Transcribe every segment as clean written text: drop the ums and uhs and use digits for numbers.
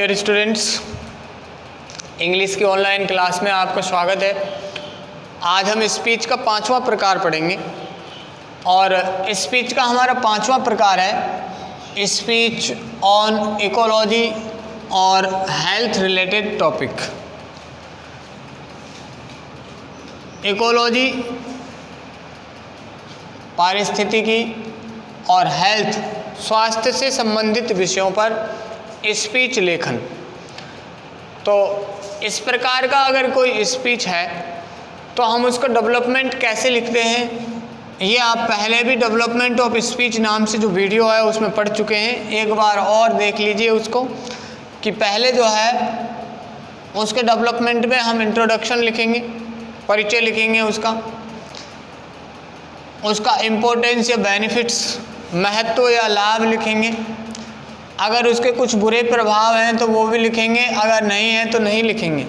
Dear students, English की online class में आपका स्वागत है। आज हम स्पीच का 5वां प्रकार पढ़ेंगे और स्पीच का हमारा 5वां प्रकार है स्पीच ऑन इकोलॉजी और हेल्थ रिलेटेड टॉपिक। इकोलॉजी पारिस्थितिकी और हेल्थ स्वास्थ्य से संबंधित विषयों पर स्पीच लेखन। तो इस प्रकार का अगर कोई स्पीच है तो हम उसका डेवलपमेंट कैसे लिखते हैं, ये आप पहले भी डेवलपमेंट ऑफ स्पीच नाम से जो वीडियो है उसमें पढ़ चुके हैं। एक बार और देख लीजिए उसको कि पहले जो है उसके डेवलपमेंट में हम इंट्रोडक्शन लिखेंगे, परिचय लिखेंगे, उसका इम्पोर्टेंस या बेनिफिट्स, महत्व या लाभ लिखेंगे। अगर उसके कुछ बुरे प्रभाव हैं तो वो भी लिखेंगे, अगर नहीं है तो नहीं लिखेंगे।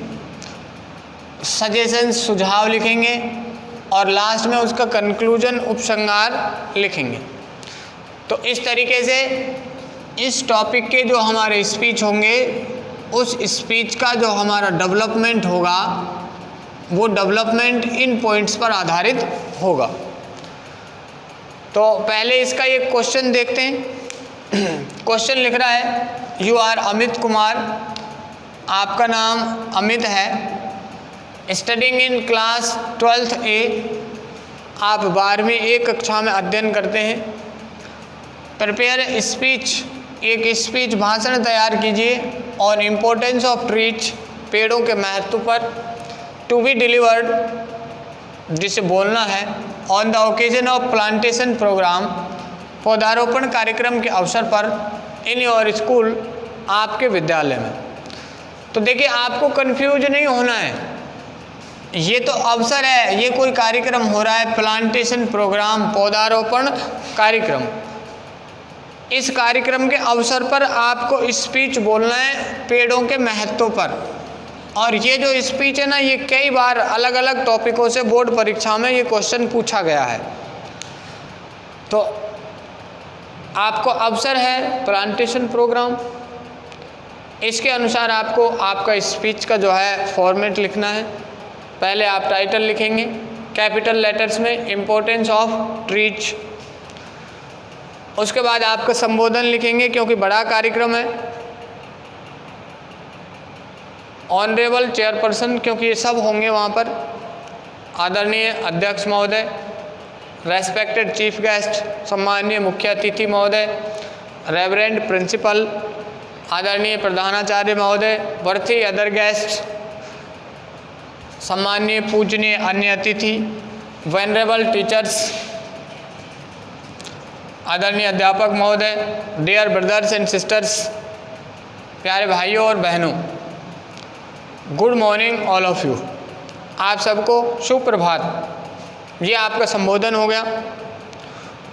सजेशंस, सुझाव लिखेंगे और लास्ट में उसका कंक्लूजन, उपसंहार लिखेंगे। तो इस तरीके से इस टॉपिक के जो हमारे स्पीच होंगे, उस स्पीच का जो हमारा डेवलपमेंट होगा वो डेवलपमेंट इन पॉइंट्स पर आधारित होगा। तो पहले इसका एक क्वेश्चन देखते हैं। क्वेश्चन लिख रहा है, यू आर अमित कुमार, आपका नाम अमित है, studying in class 12th A, आप 12वीं A कक्षा में अध्ययन करते हैं। प्रिपेयर स्पीच, एक स्पीच भाषण तैयार कीजिए ऑन इम्पोर्टेंस ऑफ ट्रीज, पेड़ों के महत्व पर, टू बी डिलीवर्ड, जिसे बोलना है, on the occasion of plantation program, पौधारोपण कार्यक्रम के अवसर पर, इन योर स्कूल, आपके विद्यालय में। तो देखिए, आपको कंफ्यूज नहीं होना है, ये तो अवसर है, ये कोई कार्यक्रम हो रहा है, प्लांटेशन प्रोग्राम, पौधारोपण कार्यक्रम। इस कार्यक्रम के अवसर पर आपको स्पीच बोलना है पेड़ों के महत्व पर। और ये जो स्पीच है ना, ये कई बार अलग अलग टॉपिकों से बोर्ड परीक्षा में ये क्वेश्चन पूछा गया है। तो आपको अवसर है प्लांटेशन प्रोग्राम, इसके अनुसार आपको आपका स्पीच का जो है फॉर्मेट लिखना है। पहले आप टाइटल लिखेंगे कैपिटल लेटर्स में, इम्पोर्टेंस ऑफ ट्रीज। उसके बाद आपका संबोधन लिखेंगे, क्योंकि बड़ा कार्यक्रम है, ऑनरेबल चेयरपर्सन, क्योंकि ये सब होंगे वहाँ पर, आदरणीय अध्यक्ष महोदय, रेस्पेक्टेड चीफ गेस्ट, सम्माननीय मुख्य अतिथि महोदय, रेवरेंड प्रिंसिपल, आदरणीय प्रधानाचार्य महोदय, वर्थी अदर गेस्ट, सम्माननीय पूजनीय अन्य अतिथि, वेनरेबल टीचर्स, आदरणीय अध्यापक महोदय, डियर ब्रदर्स एंड सिस्टर्स, प्यारे भाइयों और बहनों, good morning all of you, आप सबको सुप्रभात। ये आपका संबोधन हो गया।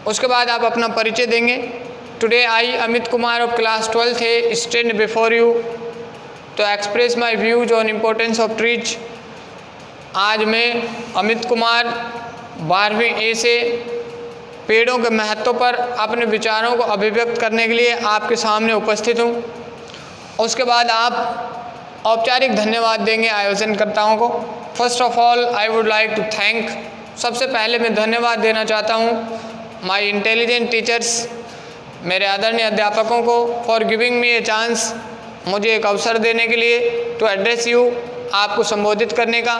उसके बाद आप अपना परिचय देंगे। Today I Amit Kumar of class 12th A stand before you to express my views on importance of trees. आज मैं अमित कुमार 12वीं A से पेड़ों के महत्व पर अपने विचारों को अभिव्यक्त करने के लिए आपके सामने उपस्थित हूँ। उसके बाद आप औपचारिक धन्यवाद देंगे आयोजनकर्ताओं को। First of all I would like to thank, सबसे पहले मैं धन्यवाद देना चाहता हूँ माय इंटेलिजेंट टीचर्स, मेरे आदरणीय अध्यापकों को, for giving me a chance, मुझे एक अवसर देने के लिए, टू एड्रेस यू, आपको संबोधित करने का।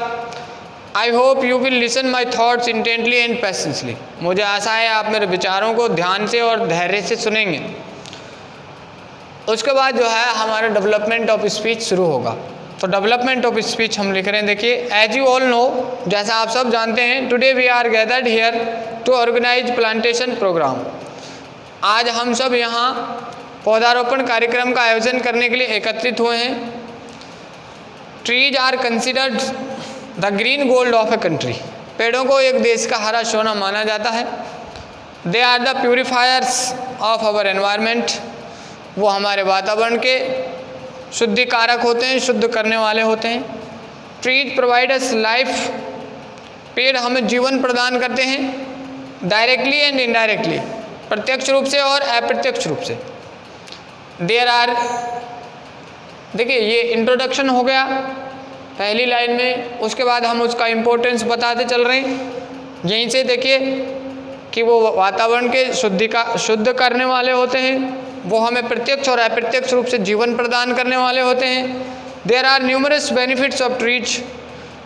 I hope you will listen my thoughts intently and patiently, मुझे आशा है आप मेरे विचारों को ध्यान से और धैर्य से सुनेंगे। उसके बाद जो है हमारा डेवलपमेंट ऑफ स्पीच शुरू होगा। तो डेवलपमेंट ऑफ स्पीच हम लिख रहे हैं, देखिए, एज यू ऑल नो, जैसा आप सब जानते हैं, today we are gathered here to organise plantation program. आज हम सब यहाँ पौधारोपण कार्यक्रम का आयोजन करने के लिए एकत्रित हुए हैं। Trees are considered the green gold of a country, पेड़ों को एक देश का हरा सोना माना जाता है। They are the purifiers of our environment, वो हमारे वातावरण के शुद्धिकारक होते हैं, शुद्ध करने वाले होते हैं। ट्रीज प्रोवाइड अस लाइफ, पेड़ हमें जीवन प्रदान करते हैं, डायरेक्टली एंड इनडायरेक्टली, प्रत्यक्ष रूप से और अप्रत्यक्ष रूप से। देयर आर देखिए ये इंट्रोडक्शन हो गया पहली लाइन में, उसके बाद हम उसका इम्पोर्टेंस बताते चल रहे हैं। यहीं से देखिए कि वो वातावरण के शुद्ध करने वाले होते हैं, वो हमें प्रत्यक्ष और अप्रत्यक्ष रूप से जीवन प्रदान करने वाले होते हैं। There are numerous benefits of trees,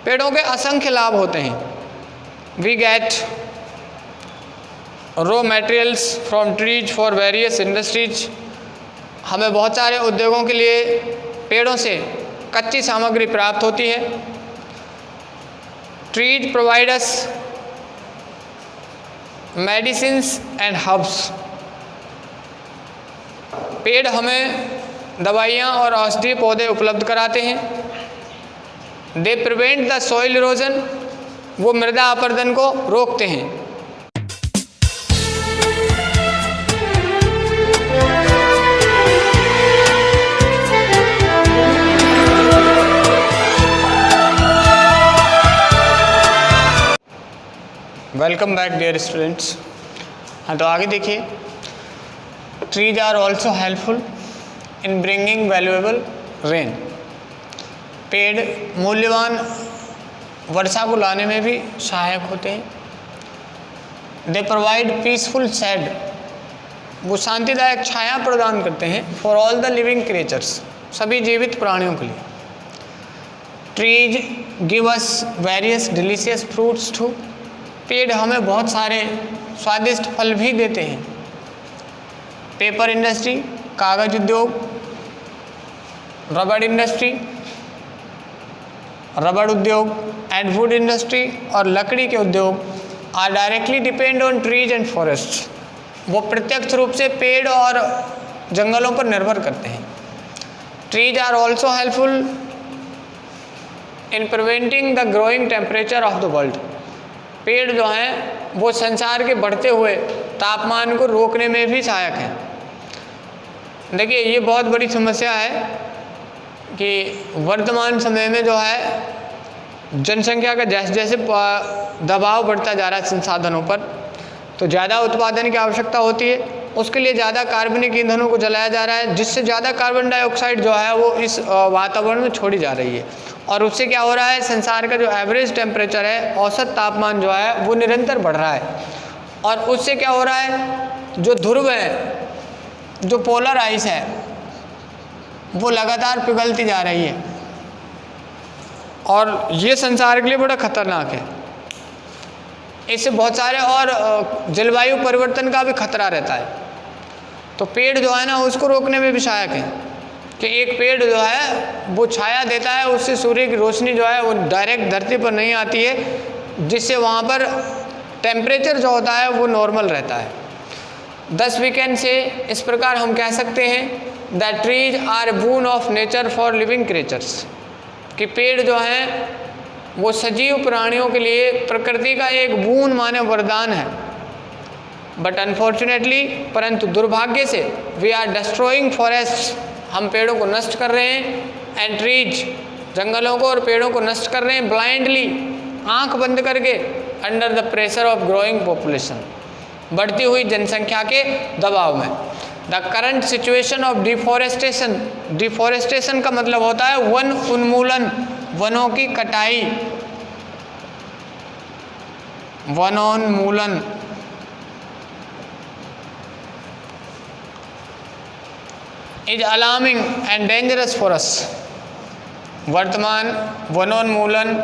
पेड़ों के असंख्य लाभ होते हैं। We get raw materials from trees for various industries, हमें बहुत सारे उद्योगों के लिए पेड़ों से कच्ची सामग्री प्राप्त होती है। Trees provide us medicines and herbs, पेड़ हमें दवाइयाँ और औषधीय पौधे उपलब्ध कराते हैं। They prevent the soil erosion, वो मृदा अपरदन को रोकते हैं। Welcome back dear students. हाँ, तो आगे देखिए, trees are also helpful in bringing valuable rain, पेड़ मूल्यवान वर्षा को लाने में भी सहायक होते हैं। दे प्रोवाइड पीसफुल शेड, वो शांतिदायक छाया प्रदान करते हैं for all the living creatures, सभी जीवित प्राणियों के लिए। Trees give us various delicious fruits too, पेड़ हमें बहुत सारे स्वादिष्ट फल भी देते हैं। पेपर इंडस्ट्री, कागज उद्योग, रबड़ इंडस्ट्री, रबड़ उद्योग एंड वुड इंडस्ट्री और लकड़ी के उद्योग are directly depend on trees and forest, वो प्रत्यक्ष रूप से पेड़ और जंगलों पर निर्भर करते हैं। Trees are also helpful in preventing the growing temperature of the world, पेड़ जो हैं वो संसार के बढ़ते हुए तापमान को रोकने में भी सहायक हैं। देखिए ये बहुत बड़ी समस्या है कि वर्तमान समय में जो है जनसंख्या का जैसे जैसे दबाव बढ़ता जा रहा है संसाधनों पर, तो ज़्यादा उत्पादन की आवश्यकता होती है, उसके लिए ज़्यादा कार्बनिक ईंधनों को जलाया जा रहा है, जिससे ज़्यादा कार्बन डाइऑक्साइड जो है वो इस वातावरण में छोड़ी जा रही है। और उससे क्या हो रहा है, संसार का जो एवरेज टेम्परेचर है, औसत तापमान जो है वो निरंतर बढ़ रहा है। और उससे क्या हो रहा है, जो ध्रुव है, जो पोलर आइस है, वो लगातार पिघलती जा रही है और ये संसार के लिए बड़ा खतरनाक है। इससे बहुत सारे और जलवायु परिवर्तन का भी खतरा रहता है। तो पेड़ जो है ना उसको रोकने में भी सहायक है कि एक पेड़ जो है वो छाया देता है, उससे सूर्य की रोशनी जो है वो डायरेक्ट धरती पर नहीं आती है, जिससे वहाँ पर टेम्परेचर जो होता है वो नॉर्मल रहता है। दस वी कैन से, इस प्रकार हम कह सकते हैं that trees are boon of nature for living creatures, कि पेड़ जो हैं वो सजीव प्राणियों के लिए प्रकृति का एक बून माने वरदान है। बट अनफॉर्चुनेटली, परंतु दुर्भाग्य से, वी आर डिस्ट्रॉइंग फॉरेस्ट, हम पेड़ों को नष्ट कर रहे हैं। एंड ट्रीज, जंगलों को और पेड़ों को नष्ट कर रहे हैं ब्लाइंडली, आंख बंद करके, under the pressure of growing population, बढ़ती हुई जनसंख्या के दबाव में। The current situation of deforestation, deforestation का मतलब होता है वन उन्मूलन, वनों की कटाई, वनोन्मूलन। Is alarming and dangerous for us, वर्तमान वनोन्मूलन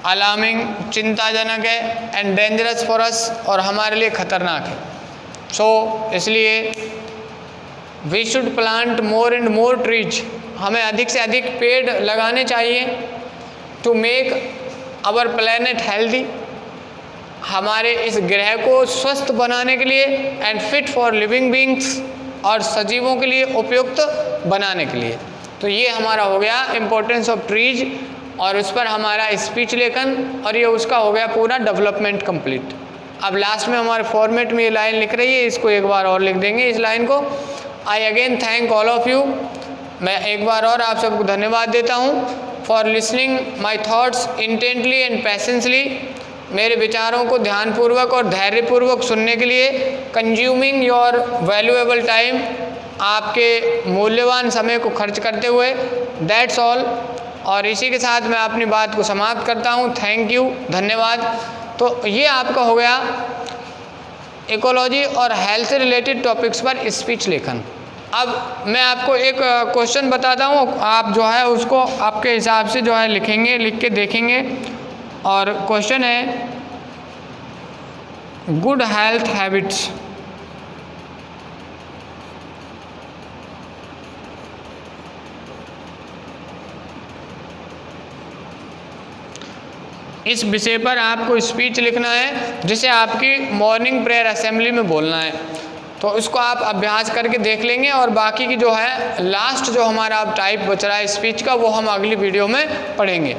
अलार्मिंग, चिंताजनक है, एंड डेंजरस फॉर अस, और हमारे लिए खतरनाक है। सो इसलिए we should plant more and more trees, हमें अधिक से अधिक पेड़ लगाने चाहिए to make our planet healthy, हमारे इस ग्रह को स्वस्थ बनाने के लिए, and fit for living beings, और सजीवों के लिए उपयुक्त बनाने के लिए। तो ये हमारा हो गया इम्पोर्टेंस ऑफ ट्रीज, और उस पर हमारा स्पीच लेखन, और ये उसका हो गया पूरा डेवलपमेंट कंप्लीट। अब लास्ट में हमारे फॉर्मेट में ये लाइन लिख रही है, इसको एक बार और लिख देंगे इस लाइन को। I again thank all of you, मैं एक बार और आप सबको धन्यवाद देता हूँ for listening my thoughts intently and patiently, मेरे विचारों को ध्यानपूर्वक और धैर्यपूर्वक सुनने के लिए। कंज्यूमिंग योर वैल्यूएबल टाइम आपके मूल्यवान समय को खर्च करते हुए। That's all. और इसी के साथ मैं अपनी बात को समाप्त करता हूँ। थैंक यू, धन्यवाद। तो ये आपका हो गया इकोलॉजी और हेल्थ से रिलेटेड टॉपिक्स पर स्पीच लेखन। अब मैं आपको एक क्वेश्चन बताता हूँ, आप जो है उसको आपके हिसाब से जो है लिखेंगे, लिख के देखेंगे। और क्वेश्चन है गुड हेल्थ हैबिट्स। इस विषय पर आपको स्पीच लिखना है, जिसे आपकी मॉर्निंग प्रेयर असेंबली में बोलना है। तो इसको आप अभ्यास करके देख लेंगे और बाकी की जो है लास्ट जो हमारा अब टाइप बच रहा है स्पीच का, वो हम अगली वीडियो में पढ़ेंगे।